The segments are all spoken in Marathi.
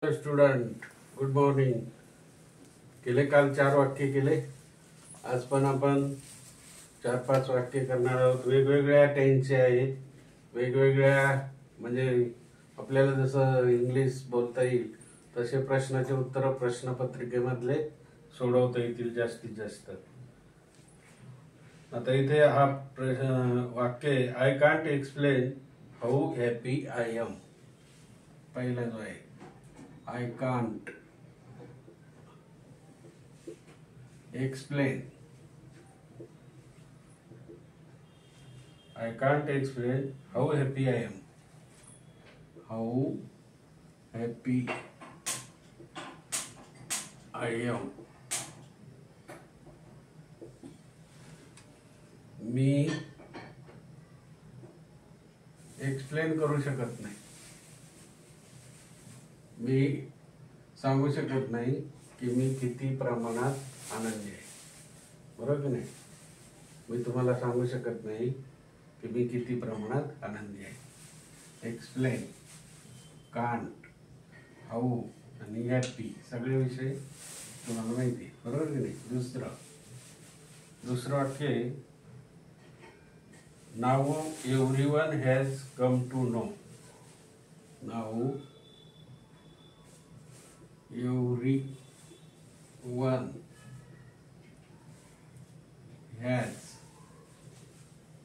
Student good morning. केले काल 4 वाक्य केले. आज पण आपण 4-5 वाक्य करणार आहोत. वेगवेगळ्या टेन्सचे आहेत. वेगवेगळ्या म्हणजे आपल्याला जसं इंग्लिश बोलता येईल तसे प्रश्नाचे उत्तर प्रश्नपत्रिकेमधले सोडवता येतील जास्तीत जास्त. आता इथे हा वाक्य I can't explain how happy I am. पहिला जो आहे I can't explain. I can't explain how happy I am. How happy I am. Me explain करू शकत नाही. मी सांगू शकत नाही की मी किती प्रमाणात आनंदी आहे. बरोबर की नाही? मी तुम्हाला सांगू शकत नाही की मी किती प्रमाणात आनंदी आहे. एक्सप्लेन, कांट, हाऊ आणि हॅपी सगळे विषय तुम्हाला माहिती आहे. बरोबर की नाही? दुसरं वाक्य now everyone has come to know. Now everyone has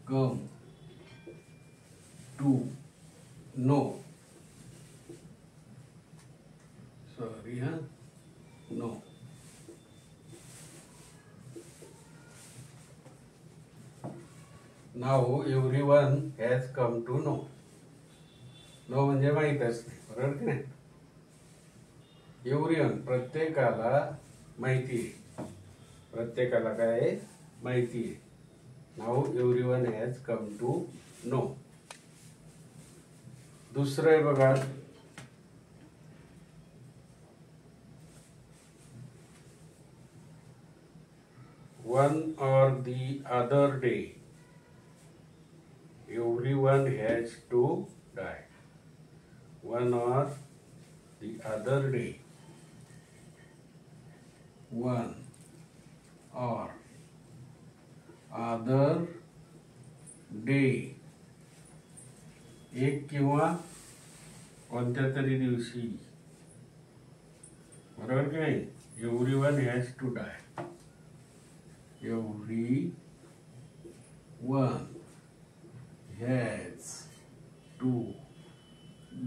come to know. No. Now everyone has come to know. Know म्हणजे माहित असते. बरोबर की नाही? एव्हरीवन प्रत्येकाला माहिती आहे. प्रत्येकाला काय माहिती आहे. Now everyone has come to know. दुसरं आहे बघा, one or the other day everyone has to die. One or the other day. One or other day. एक किंवा कोणत्या तरी दिवशी. बरोबर की नाही? Everyone has to die. Everyone has to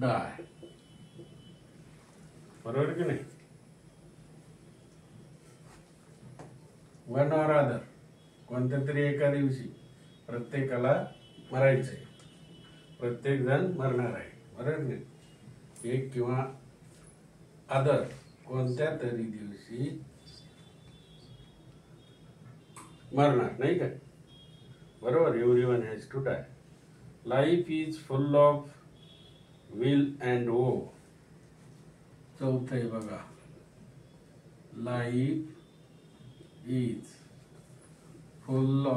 die. बरोबर की नाही? वन और अदर कोणत्या तरी एका दिवशी प्रत्येकाला मरायचंय. प्रत्येक जण मरणार आहे. बरोबर नाही? एक किंवा अदर कोणत्या तरी दिवशी मरणार नाही का? बरोबर. Everyone has to die. Life is full of will and woe. चौथं आहे बघा, life is full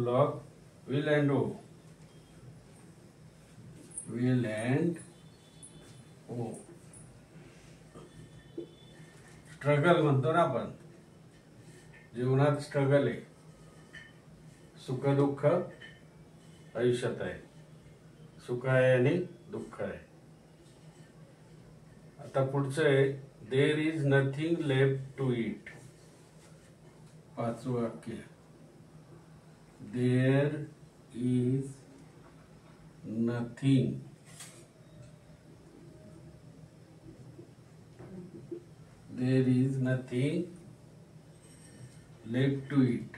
of will and wo. Will and wo. Struggle म्हणतो ना आपण. जीवनात स्ट्रगल आहे. सुख दुःख आयुष्यात आहे. सुख आहे आणि दुःख आहे. आता पुढचं आहे there is nothing left to eat. पाचवं वाक्य there is nothing left to eat.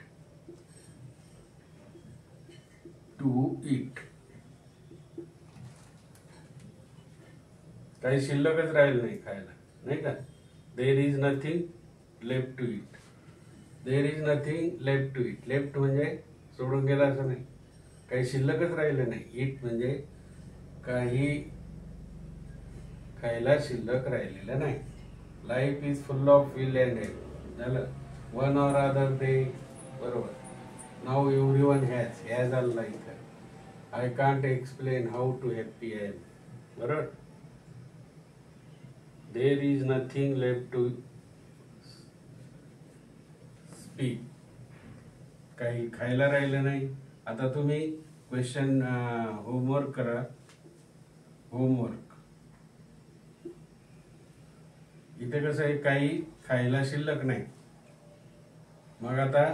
काही शिल्लकच राहिलं नाही खायला. नाही का? There is nothing left to eat. There is nothing left to eat. Left म्हणजे सोडून गेला असं नाही. काही शिल्लकच राहिलं नाही. इट म्हणजे काही खायला शिल्लक राहिलेलं नाही. Life is full of will and झालं. One or other day. बरोबर. नाउ एव्हरीवन हॅज आलं इथं. I can't explain how to happy I am. बरोबर. There is nothing left to speak. काही खायला राहिलं नाही. आता तुम्ही क्वेश्चन होमवर्क करा. होमवर्क इथे कसं आहे, काही खायला शिल्लक नाही. मग आता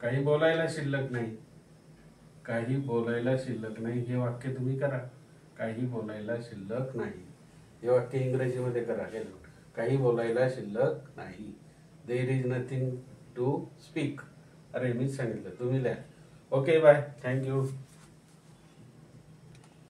काही बोलायला शिल्लक नाही. काही बोलायला शिल्लक नाही हे वाक्य तुम्ही करा. काही बोलायला शिल्लक नाही हे वाक्य इंग्रजीमध्ये करा. काही बोलायला शिल्लक नाही. There is nothing to speak. अरे मीच सांगितलं, तुम्ही लिहा. Okay bye. थँक्यू.